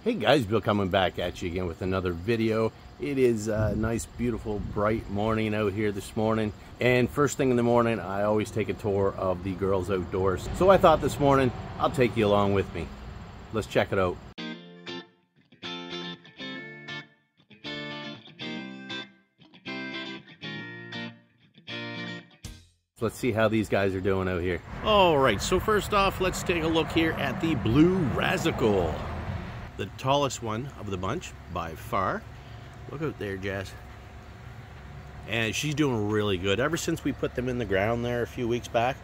Hey guys, Bill coming back at you again with another video. It is a nice, beautiful, bright morning out here this morning. And first thing in the morning, I always take a tour of the girls outdoors. So I thought this morning, I'll take you along with me. Let's check it out. Let's see how these guys are doing out here. All right, so first off, let's take a look here at the blue Razzicle. The tallest one of the bunch by far. Look out there, Jazz. And she's doing really good. Ever since we put them in the ground there a few weeks back,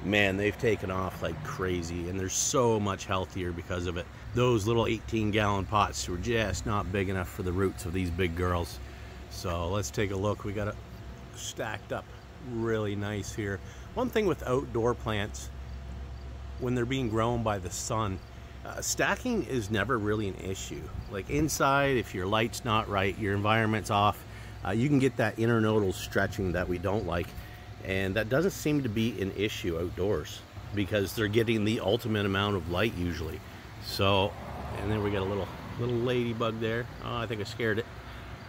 man, they've taken off like crazy, and they're so much healthier because of it. Those little 18-gallon pots were just not big enough for the roots of these big girls. So let's take a look. We got it stacked up really nice here. One thing with outdoor plants, when they're being grown by the sun, stacking is never really an issue. Like inside, if your light's not right, your environment's off, you can get that internodal stretching that we don't like, and that doesn't seem to be an issue outdoors because they're getting the ultimate amount of light usually. So, and then we got a little ladybug there. Oh, I think I scared it.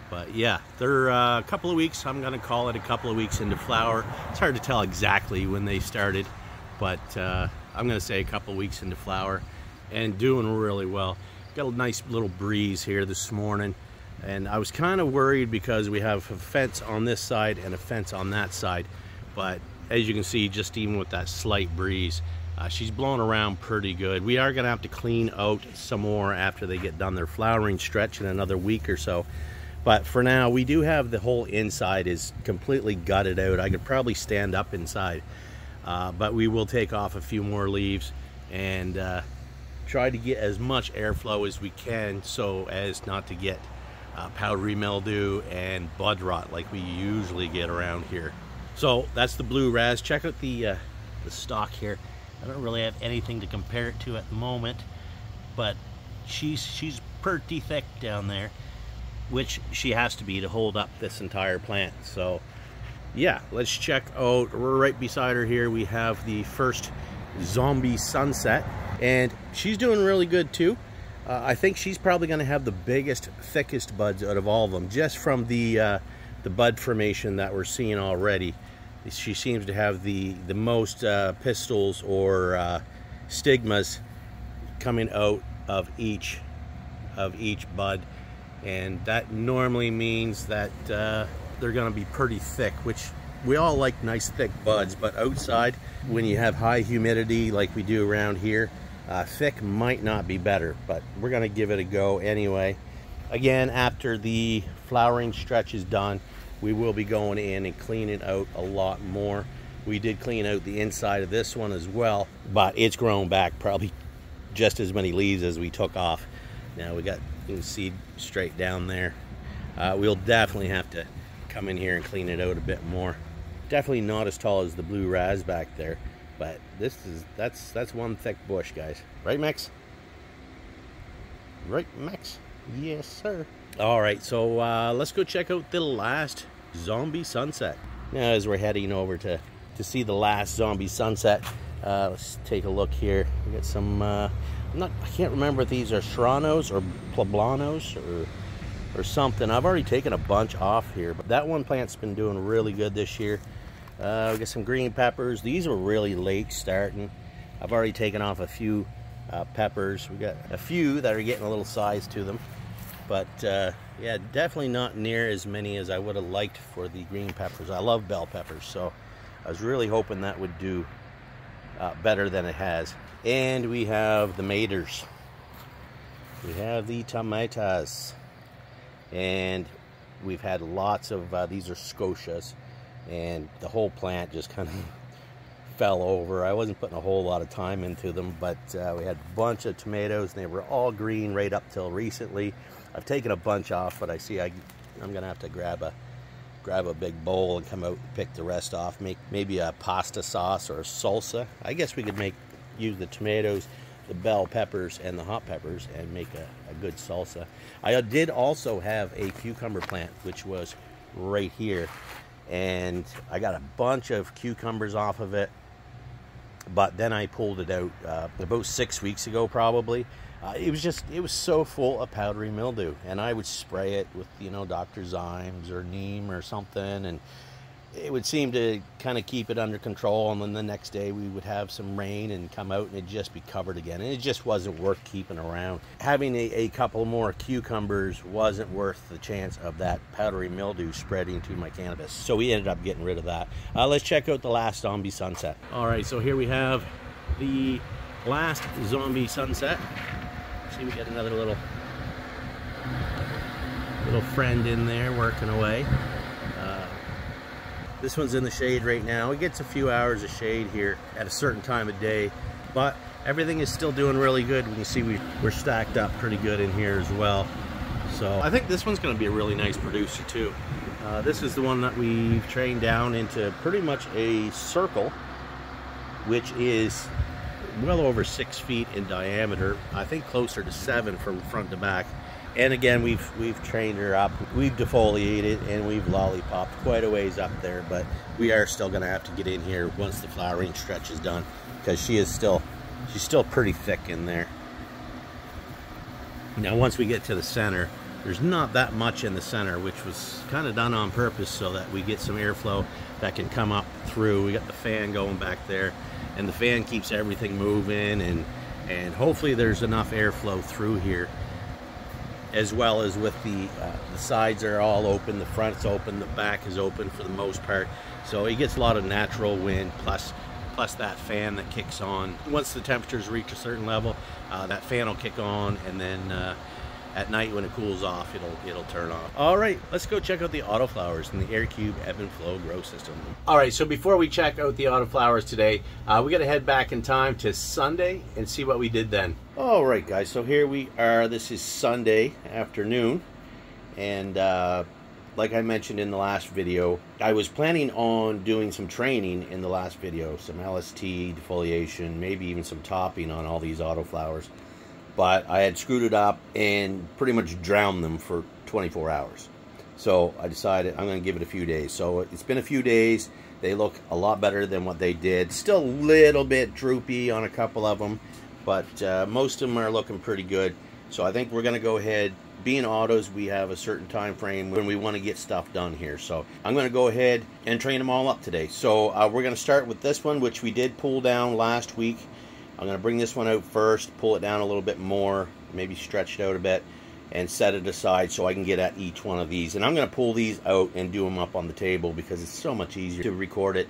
But yeah, they're a couple of weeks. I'm gonna call it a couple of weeks into flower. It's hard to tell exactly when they started, but I'm gonna say a couple of weeks into flower. And doing really well. Got a nice little breeze here this morning, and I was kind of worried because we have a fence on this side and a fence on that side, but as you can see, just even with that slight breeze, she's blowing around pretty good. We are gonna have to clean out some more after they get done their flowering stretch in another week or so, but for now we do have the whole inside is completely gutted out. I could probably stand up inside, but we will take off a few more leaves and try to get as much airflow as we can so as not to get powdery mildew and bud rot like we usually get around here. So that's the blue Raz. Check out the stalk here. I don't really have anything to compare it to at the moment, but she's pretty thick down there, which she has to be to hold up this entire plant. So yeah, let's check out, we're right beside her here. We have the first Zombie Sunset, and she's doing really good too. I think she's probably going to have the biggest, thickest buds out of all of them, just from the bud formation that we're seeing already. She seems to have the most pistils or stigmas coming out of each bud, and that normally means that they're going to be pretty thick, which we all like nice thick buds, but outside when you have high humidity like we do around here, thick might not be better, but we're gonna give it a go anyway. Again, after the flowering stretch is done, we will be going in and cleaning out a lot more. We did clean out the inside of this one as well, but it's grown back probably just as many leaves as we took off. Now we got, you can see straight down there. We'll definitely have to come in here and clean it out a bit more. Definitely not as tall as the blue Raz back there, but that's one thick bush, guys. Right, Max? Right, Max? Yes, sir. All right, so let's go check out the last Zombie Sunset. Now, as we're heading over to see the last Zombie Sunset, let's take a look here. We got some, I can't remember if these are Serranos or Poblanos or something. I've already taken a bunch off here, but that one plant's been doing really good this year. We got some green peppers. These are really late starting. I've already taken off a few peppers. We got a few that are getting a little size to them, but yeah, definitely not near as many as I would have liked for the green peppers. I love bell peppers, so I was really hoping that would do better than it has. And we have the maters. We have the tomatoes. And we've had lots of these are scotias, and the whole plant just kind of fell over. I wasn't putting a whole lot of time into them, but we had a bunch of tomatoes, and they were all green right up till recently. I've taken a bunch off, but I see I'm gonna have to grab a big bowl and come out and pick the rest off. Make maybe a pasta sauce or a salsa. I guess we could use the tomatoes, the bell peppers, and the hot peppers and make a good salsa. I did also have a cucumber plant, which was right here, and I got a bunch of cucumbers off of it, but then I pulled it out about 6 weeks ago probably. it was so full of powdery mildew, and I would spray it with, you know, Dr. Zymes or neem or something, and it would seem to kind of keep it under control. And then the next day we would have some rain and come out and it'd just be covered again, and it just wasn't worth keeping around. Having a couple more cucumbers wasn't worth the chance of that powdery mildew spreading to my cannabis, so we ended up getting rid of that. Let's check out the last zombie sunset. All right, so here we have the last zombie sunset. See, we got another little friend in there working away. This one's in the shade right now. It gets a few hours of shade here at a certain time of day, but everything is still doing really good. When you see we're stacked up pretty good in here as well. So I think this one's going to be a really nice producer too. This is the one that we've trained down into pretty much a circle, which is well over 6 feet in diameter. I think closer to 7 from front to back. And again, we've trained her up, we've defoliated, and we've lollipopped quite a ways up there, but we are still going to have to get in here once the flowering stretch is done, because she's still pretty thick in there. Now once we get to the center, there's not that much in the center, which was kind of done on purpose so that we get some airflow that can come up through. We got the fan going back there, and the fan keeps everything moving, and hopefully there's enough airflow through here, as well as with the sides are all open, the front's open, the back is open for the most part. So it gets a lot of natural wind, plus that fan that kicks on. Once the temperatures reach a certain level, that fan will kick on, and then at night when it cools off, it'll turn off. All right, let's go check out the Autoflowers in the Aircube Ebb and Flow grow system. All right, so before we check out the Autoflowers today, we got to head back in time to Sunday and see what we did then. All right, guys, so here we are. This is Sunday afternoon, and like I mentioned in the last video, I was planning on doing some training in the last video, some LST, defoliation, maybe even some topping on all these Autoflowers. But I had screwed it up and pretty much drowned them for 24 hours. So I decided I'm going to give it a few days. So it's been a few days. They look a lot better than what they did. Still a little bit droopy on a couple of them, but most of them are looking pretty good. So I think we're going to go ahead. Being autos, we have a certain time frame when we want to get stuff done here. So I'm going to go ahead and train them all up today. So we're going to start with this one, which we did pull down last week. I'm going to bring this one out first, pull it down a little bit more, maybe stretch it out a bit, and set it aside so I can get at each one of these. And I'm going to pull these out and do them up on the table because it's so much easier to record it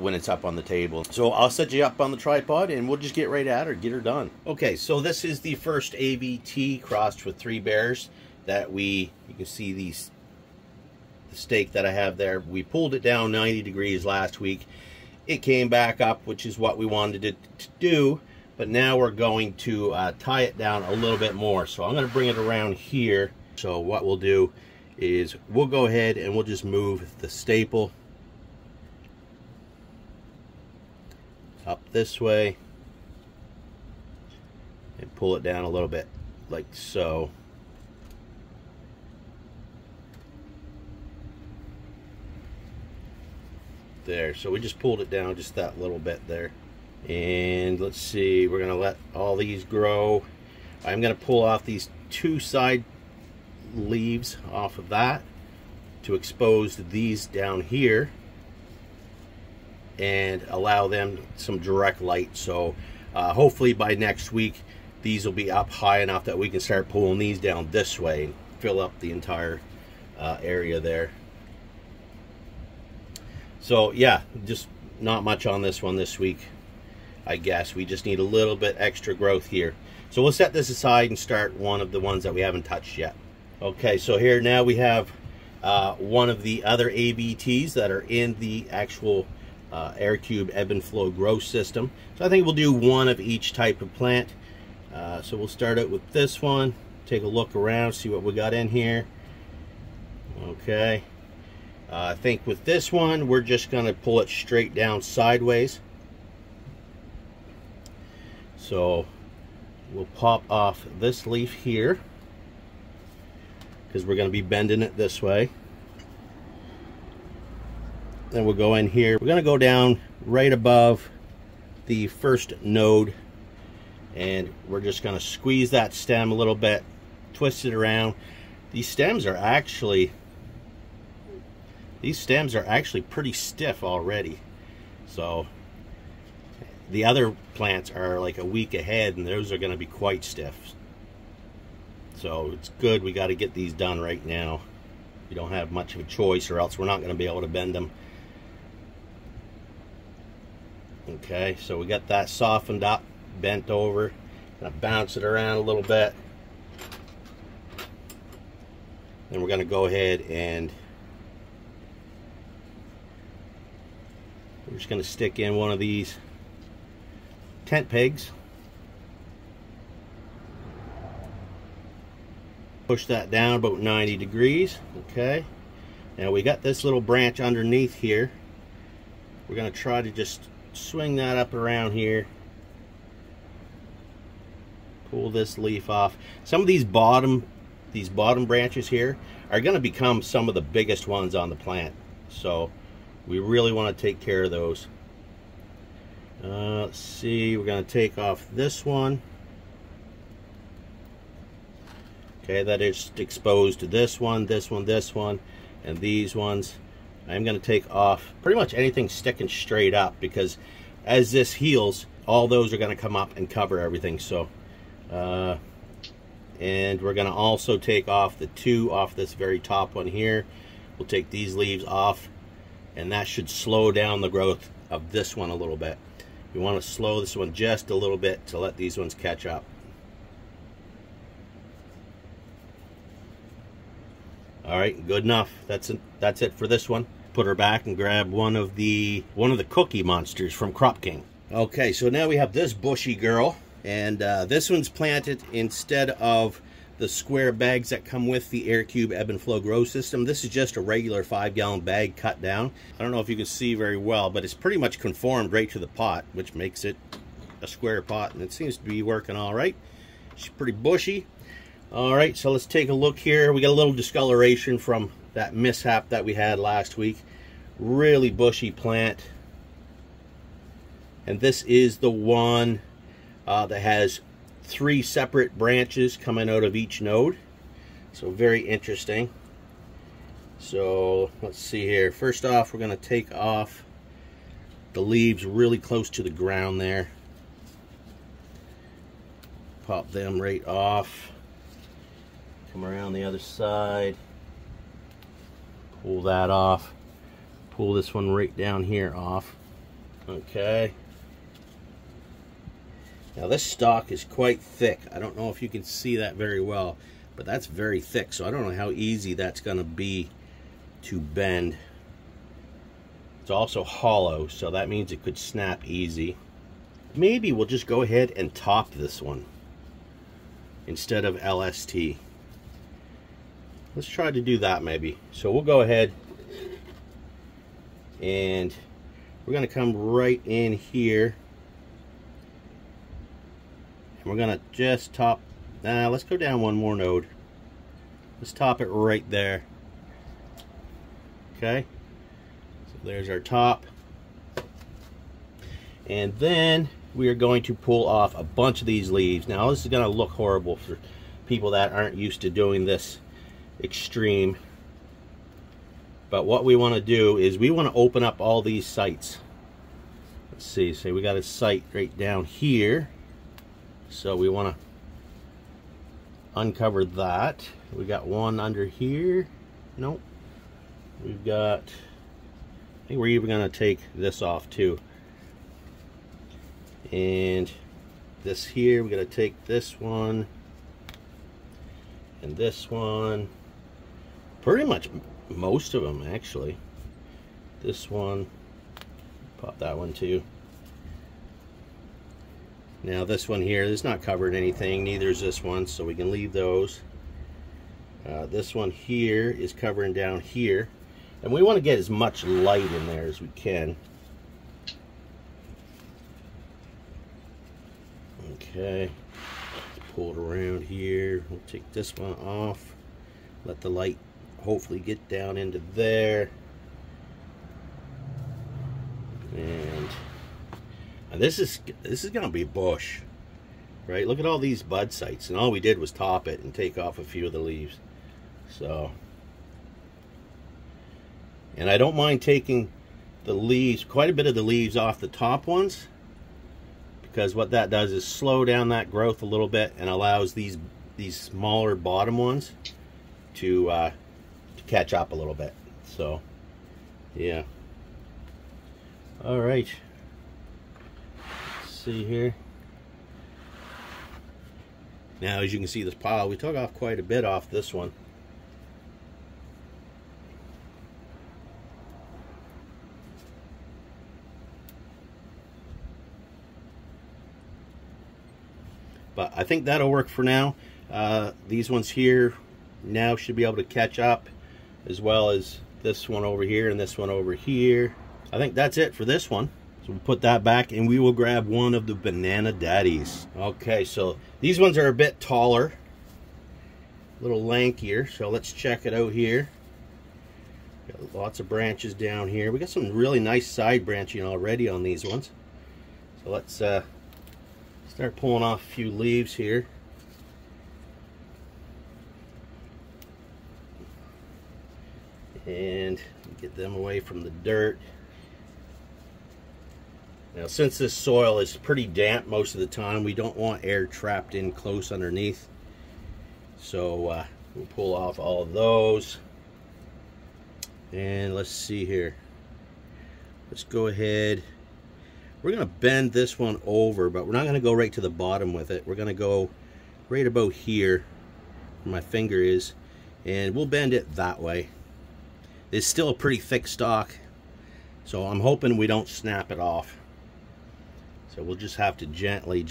when it's up on the table. So I'll set you up on the tripod and we'll just get right at her, get her done. Okay, so this is the first ABT crossed with 3 bears that you can see the stake that I have there. We pulled it down 90 degrees last week. It came back up, which is what we wanted it to do, but now we're going to tie it down a little bit more. So I'm going to bring it around here. So what we'll do is we'll go ahead and we'll just move the staple up this way and pull it down a little bit like so. There, so we just pulled it down just that little bit there. And let's see, we're going to let all these grow. I'm going to pull off these 2 side leaves off of that to expose these down here and allow them some direct light. So hopefully by next week these will be up high enough that we can start pulling these down this way and fill up the entire area there. So yeah, just not much on this one this week, I guess. We just need a little bit extra growth here. So we'll set this aside and start one of the ones that we haven't touched yet. Okay, so here now we have one of the other ABTs that are in the actual Aircube Ebb and Flow grow system. So I think we'll do one of each type of plant. So we'll start out with this one, take a look around, see what we got in here. Okay. I think with this one, we're just going to pull it straight down sideways. So we'll pop off this leaf here because we're going to be bending it this way. Then we'll go in here. We're going to go down right above the first node And we're just going to squeeze that stem a little bit, twist it around. These stems are actually pretty stiff already. So the other plants are like a week ahead, and those are going to be quite stiff. So it's good we got to get these done right now. We don't have much of a choice, or else we're not going to be able to bend them. Okay, so we got that softened up, bent over. Gonna bounce it around a little bit. Then we're going to go ahead and we're just going to stick in one of these tent pegs. Push that down about 90 degrees. Okay. Now we got this little branch underneath here. We're going to try to just swing that up around here. Pull this leaf off. Some of these bottom branches here are going to become some of the biggest ones on the plant. So we really want to take care of those. Let's see, we're going to take off this one. Okay, that is exposed to this one, and these ones. I'm going to take off pretty much anything sticking straight up, because as this heals, all those are going to come up and cover everything. So, and we're going to also take off the two off this very top one here. We'll take these leaves off, and that should slow down the growth of this one a little bit. We want to slow this one just a little bit to let these ones catch up. All right, good enough. That's it for this one. Put her back and grab one of the cookie monsters from Crop King. Okay, so now we have this bushy girl, and this one's planted instead of the square bags that come with the AirCube Ebb and Flow Grow System. This is just a regular 5-gallon bag cut down. I don't know if you can see very well, but it's pretty much conformed right to the pot, which makes it a square pot, and it seems to be working all right. She's pretty bushy. All right, so let's take a look here. We got a little discoloration from that mishap that we had last week. Really bushy plant. And this is the one that has 3 separate branches coming out of each node. So very interesting. So let's see here. First off, we're going to take off the leaves really close to the ground there. Pop them right off. Come around the other side. Pull that off. Pull this one right down here off. Okay. Now this stalk is quite thick. I don't know if you can see that very well, but that's very thick, so I don't know how easy that's going to be to bend. It's also hollow, so that means it could snap easy. Maybe we'll just go ahead and top this one instead of LST. Let's try to do that maybe. So we'll go ahead and we're going to come right in here. And we're going to just top, let's go down one more node. Let's top it right there. Okay. So there's our top. And then we are going to pull off a bunch of these leaves. Now this is going to look horrible for people that aren't used to doing this extreme, but what we want to do is we want to open up all these sites. Let's see, say we got a site right down here, so we want to uncover that. We got one under here. Nope. We've got, I think we're even going to take this off too, and this here, we're going to take this one and this one. Pretty much most of them, actually. This one, pop that one too. Now this one here, this is not covered anything, neither is this one, so we can leave those. This one here is covering down here, and we want to get as much light in there as we can. Okay, let's pull it around here. We'll take this one off, let the light hopefully get down into there. And this is going to be bush. right? Look at all these bud sites, and all we did was top it and take off a few of the leaves. So, and I don't mind taking the leaves, quite a bit of the leaves off the top ones, because what that does is slow down that growth a little bit and allows these smaller bottom ones to catch up a little bit. So, yeah. All right. Let's see here. Now, as you can see, this pile, we took off quite a bit off this one. But I think that'll work for now. These ones here now should be able to catch up, as well as this one over here and this one over here. I think that's it for this one. So we'll put that back and we will grab one of the banana daddies. Okay, so these ones are a bit taller, a little lankier. So let's check it out here. Got lots of branches down here. We got some really nice side branching already on these ones. So let's start pulling off a few leaves here. And get them away from the dirt. Now, since this soil is pretty damp most of the time, we don't want air trapped in close underneath. So we'll pull off all of those. And let's see here. Let's go ahead. We're going to bend this one over, but we're not going to go right to the bottom with it. We're going to go right about here where my finger is, and we'll bend it that way. It's still a pretty thick stalk, so I'm hoping we don't snap it off. So we'll just have to gently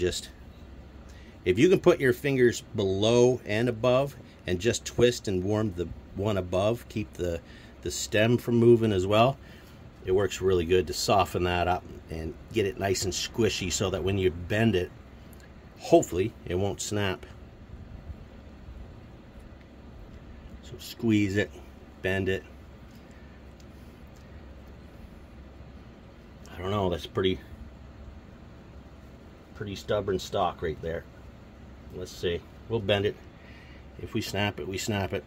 if you can put your fingers below and above and just twist and warm the one above, keep the stem from moving as well, it works really good to soften that up and get it nice and squishy so that when you bend it, hopefully it won't snap. So squeeze it, bend it. I don't know, that's pretty stubborn stalk right there. Let's see. We'll bend it. If we snap it, we snap it.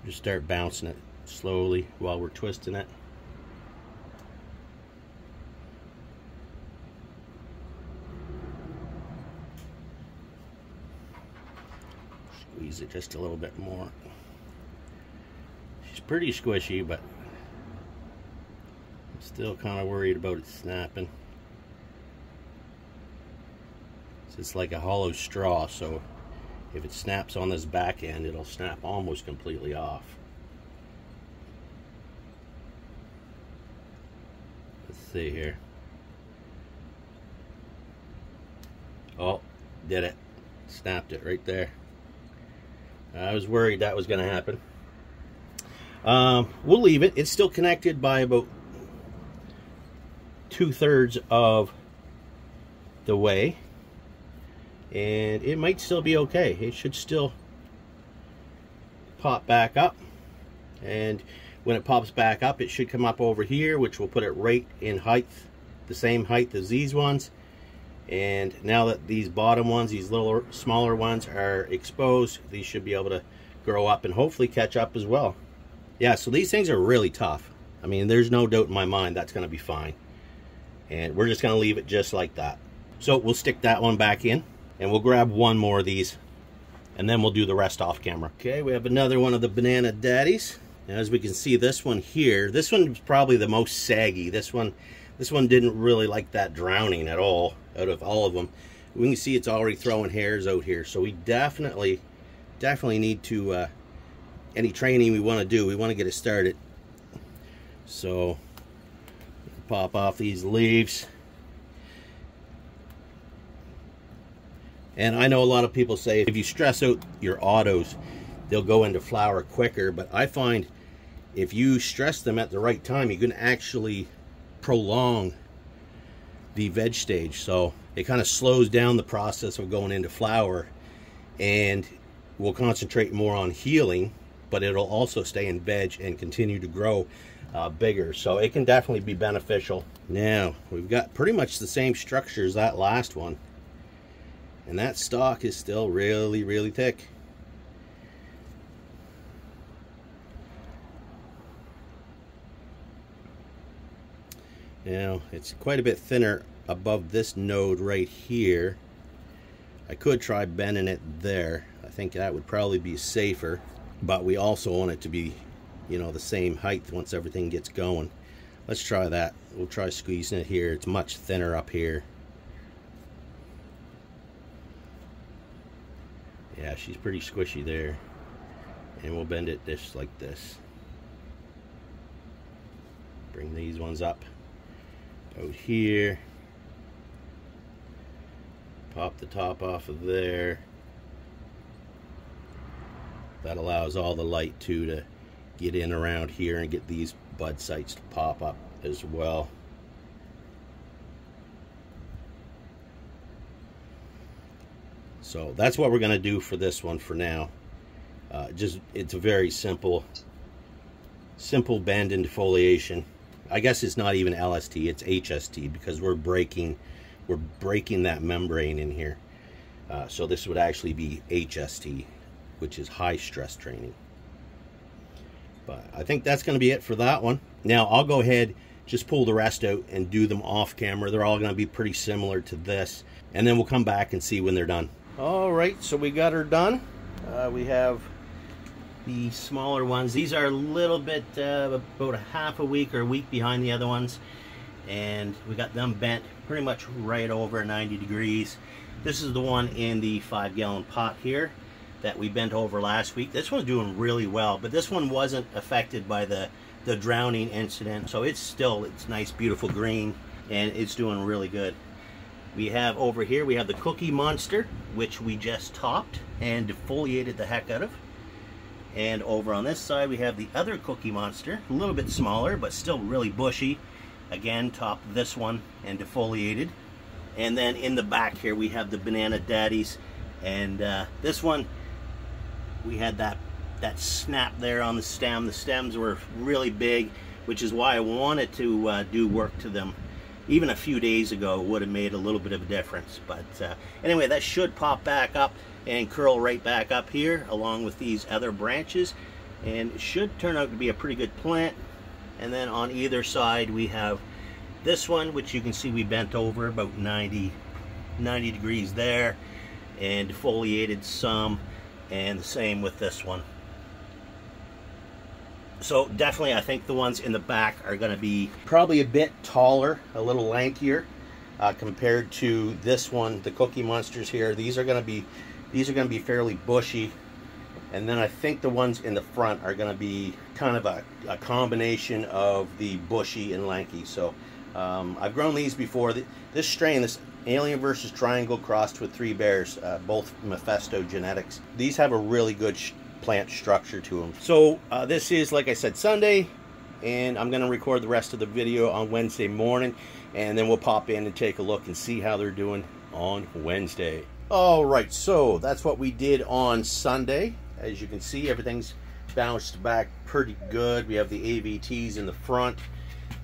Just start bouncing it slowly while we're twisting it. Squeeze it just a little bit more. She's pretty squishy, but I'm still kind of worried about it snapping. It's just like a hollow straw, so if it snaps on this back end, it'll snap almost completely off. Let's see here. Oh, did it. Snapped it right there. I was worried that was going to happen. We'll leave it. It's still connected by about 2/3 of the way. And it might still be okay. It should still pop back up. And when it pops back up, it should come up over here, which will put it right in height, the same height as these ones. And now that these bottom ones, these little smaller ones are exposed, these should be able to grow up and hopefully catch up as well. Yeah, so these things are really tough. I mean, there's no doubt in my mind that's going to be fine. And we're just going to leave it just like that. So we'll stick that one back in. And we'll grab one more of these, and then we'll do the rest off camera. Okay, we have another one of the banana daddies. And as we can see, this one here, this one is probably the most saggy. This one didn't really like that drowning at all out of all of them. We can see it's already throwing hairs out here. So we definitely need to, any training we want to do, we want to get it started. So pop off these leaves. And I know a lot of people say if you stress out your autos, they'll go into flower quicker. But I find if you stress them at the right time, you can actually prolong the veg stage. So it kind of slows down the process of going into flower, and we'll concentrate more on healing, but it'll also stay in veg and continue to grow bigger, so it can definitely be beneficial. Now we've got pretty much the same structure as that last one, and that stalk is still really thick. Now it's quite a bit thinner above this node right here. I could try bending it there. I think that would probably be safer, but we also want it to be, you know, the same height once everything gets going. Let's try that. We'll try squeezing it here. It's much thinner up here. Yeah, she's pretty squishy there. And we'll bend it just like this. Bring these ones up out here. Pop the top off of there. That allows all the light too to get in around here and get these bud sites to pop up as well. So that's what we're going to do for this one for now. It's a very simple bend and defoliation. I guess it's not even LST, it's HST, because we're breaking that membrane in here. So this would actually be HST, which is high stress training. But I think that's going to be it for that one. Now I'll go ahead, just pull the rest out and do them off camera. They're all going to be pretty similar to this, and then we'll come back and see when they're done. All right, so we got her done. We have the smaller ones. These are a little bit about a half a week or a week behind the other ones, and we got them bent pretty much right over 90 degrees. This is the one in the 5-gallon pot here that we bent over last week. This one's doing really well, but this one wasn't affected by the drowning incident, so it's nice, beautiful green, and it's doing really good. We have over here, we have the Cookie Monster, which we just topped and defoliated the heck out of. And over on this side, we have the other Cookie Monster, a little bit smaller, but still really bushy. Again, topped this one and defoliated. And then in the back here, we have the Banana Daddies. And this one, we had that snap there on the stem. The stems were really big, which is why I wanted to do work to them. Even a few days ago would have made a little bit of a difference. But anyway, that should pop back up and curl right back up here along with these other branches, and it should turn out to be a pretty good plant. And then on either side we have this one, which you can see we bent over about 90 degrees there and defoliated some, and the same with this one. So definitely I think the ones in the back are going to be probably a bit taller, a little lankier compared to this one, the Cookie Monsters here. These are going to be fairly bushy, and then I think the ones in the front are going to be kind of a combination of the bushy and lanky. So I've grown these before. This strain, this Alien versus Triangle crossed with 3 Bears, both Mephisto genetics. These have a really good plant structure to them. So this is, like I said, Sunday, and I'm going to record the rest of the video on Wednesday morning, and then we'll pop in and take a look and see how they're doing on Wednesday. All right, so that's what we did on Sunday. As you can see, everything's bounced back pretty good. We have the AVTs in the front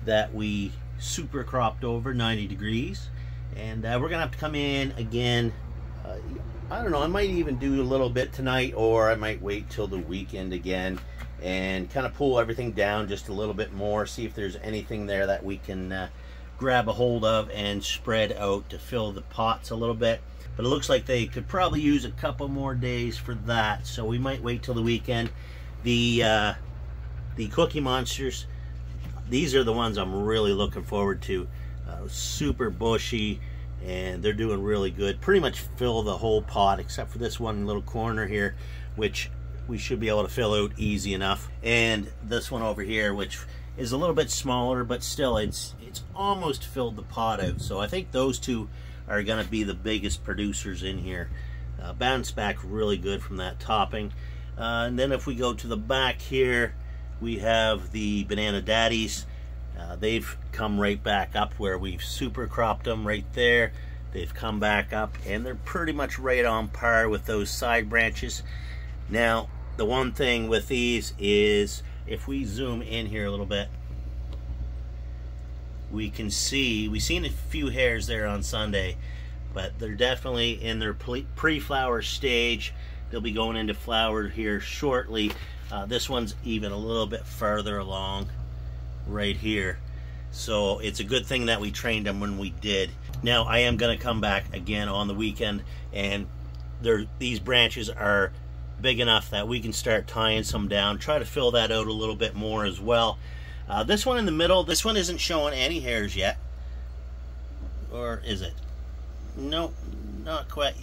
that we super cropped over 90 degrees, and we're gonna have to come in again. I don't know, I might even do a little bit tonight, or I might wait till the weekend again and kind of pull everything down just a little bit more, see if there's anything there that we can grab a hold of and spread out to fill the pots a little bit. But it looks like they could probably use a couple more days for that, so we might wait till the weekend. The Cookie Monsters, these are the ones I'm really looking forward to. Super bushy, and they're doing really good. Pretty much fill the whole pot except for this one little corner here, which we should be able to fill out easy enough. And this one over here, which is a little bit smaller, but still it's almost filled the pot out. So I think those two are going to be the biggest producers in here. Bounce back really good from that topping. And then if we go to the back here, we have the Banana Daddies. They've come right back up where we've super cropped them right there. They've come back up, and they're pretty much right on par with those side branches. Now, the one thing with these is, if we zoom in here a little bit, we seen a few hairs there on Sunday, but they're definitely in their pre-flower stage. They'll be going into flower here shortly. This one's even a little bit farther along right here. So it's a good thing that we trained them when we did. Now I am going to come back again on the weekend, and these branches are big enough that we can start tying some down, try to fill that out a little bit more as well. This one in the middle, this one isn't showing any hairs yet. Or is it? No, not quite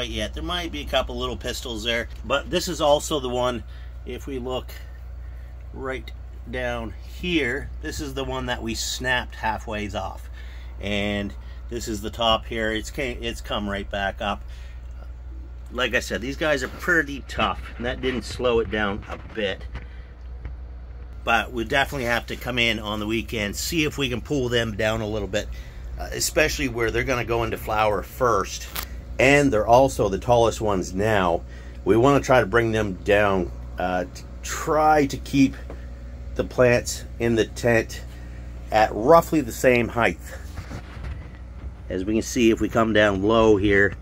yet. There might be a couple little pistils there, but this is also the one, if we look right down here, this is the one that we snapped halfways off, and this is the top here. It's come right back up. Like I said, these guys are pretty tough, and that didn't slow it down a bit. But we definitely have to come in on the weekend, see if we can pull them down a little bit, especially where they're going to go into flower first, and they're also the tallest ones now. We want to try to bring them down, to try to keep the plants in the tent at roughly the same height. As we can see, if we come down low here,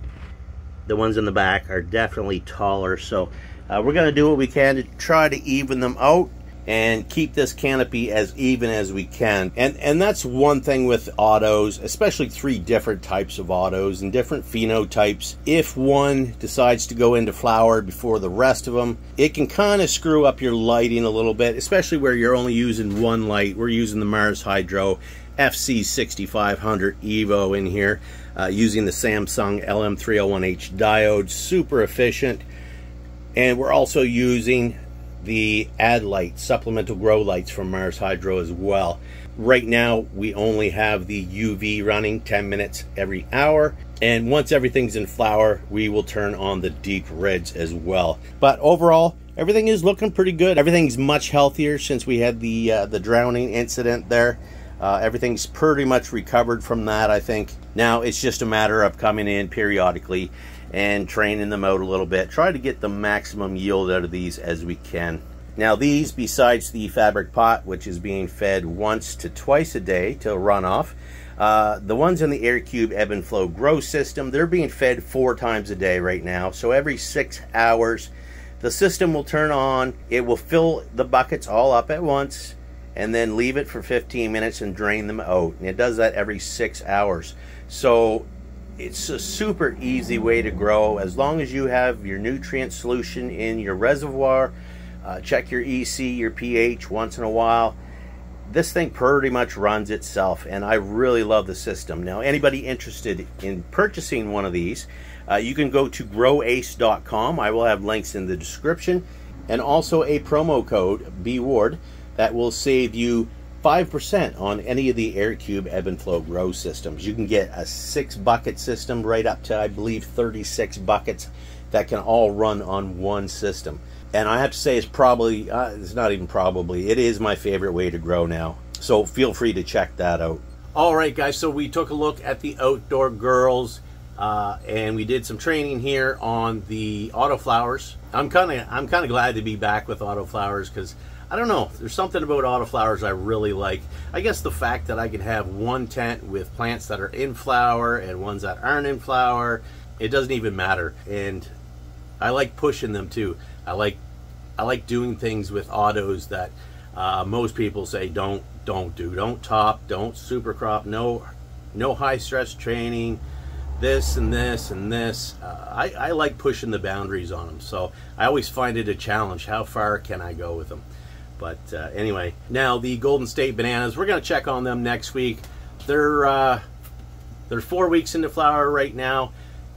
the ones in the back are definitely taller. So we're going to do what we can to try to even them out and keep this canopy as even as we can. And that's one thing with autos, especially 3 different types of autos and different phenotypes. If one decides to go into flower before the rest of them, it can kind of screw up your lighting a little bit, especially where you're only using one light. We're using the Mars Hydro FC6500 Evo in here, using the Samsung LM301H diode, super efficient. And we're also using the add light, supplemental grow lights from Mars Hydro as well. Right now we only have the UV running 10 minutes every hour, and once everything's in flower we will turn on the deep reds as well. But overall everything is looking pretty good. Everything's much healthier since we had the drowning incident there. Everything's pretty much recovered from that, I think. Now it's just a matter of coming in periodically and training them out a little bit. Try to get the maximum yield out of these as we can. Now these, besides the fabric pot, which is being fed once to twice a day to runoff, the ones in the Air Cube ebb and flow grow system, they're being fed 4 times a day right now. So every 6 hours the system will turn on. It will fill the buckets all up at once and then leave it for 15 minutes and drain them out. And it does that every 6 hours. So it's a super easy way to grow, as long as you have your nutrient solution in your reservoir. Check your EC, your pH once in a while. This thing pretty much runs itself, and I really love the system. Now anybody interested in purchasing one of these, you can go to growace.com. I will have links in the description, and also a promo code BWARD that will save you 5% on any of the Air Cube ebb and flow grow systems. You can get a 6 bucket system right up to, I believe, 36 buckets that can all run on one system. And I have to say, it's probably, it's not even probably, it is my favorite way to grow now. So feel free to check that out. All right, guys, so we took a look at the Outdoor Girls, and we did some training here on the Autoflowers. I'm kind of glad to be back with Autoflowers, because I don't know, there's something about Autoflowers I really like. I guess the fact that I can have one tent with plants that are in flower and ones that aren't in flower, it doesn't even matter. And I like pushing them too. I like doing things with autos that most people say don't do. Don't top, don't super crop, no high stress training, this and this and this. I like pushing the boundaries on them, so I always find it a challenge. How far can I go with them? But anyway, now the Golden State bananas, we're going to check on them next week. They're 4 weeks into flower right now,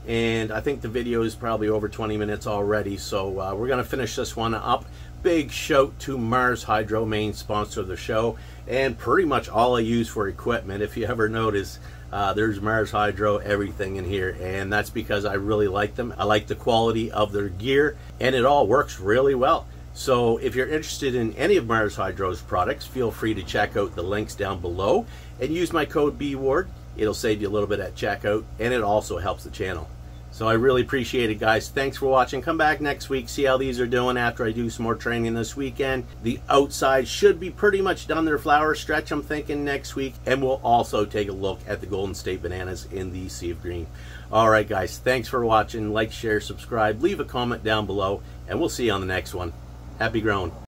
and I think the video is probably over 20 minutes already, so we're going to finish this one up. Big shout to Mars Hydro, main sponsor of the show, and pretty much all I use for equipment. If you ever notice, there's Mars Hydro everything in here, and that's because I really like them. I like the quality of their gear, and it all works really well. So if you're interested in any of Mars Hydro's products, feel free to check out the links down below and use my code BWARD. It'll save you a little bit at checkout, and it also helps the channel. So I really appreciate it, guys. Thanks for watching. Come back next week, see how these are doing after I do some more training this weekend. The outside should be pretty much done their flower stretch, I'm thinking, next week. And we'll also take a look at the Golden State bananas in the Sea of Green. All right, guys. Thanks for watching. Like, share, subscribe. Leave a comment down below, and we'll see you on the next one. Happy growing.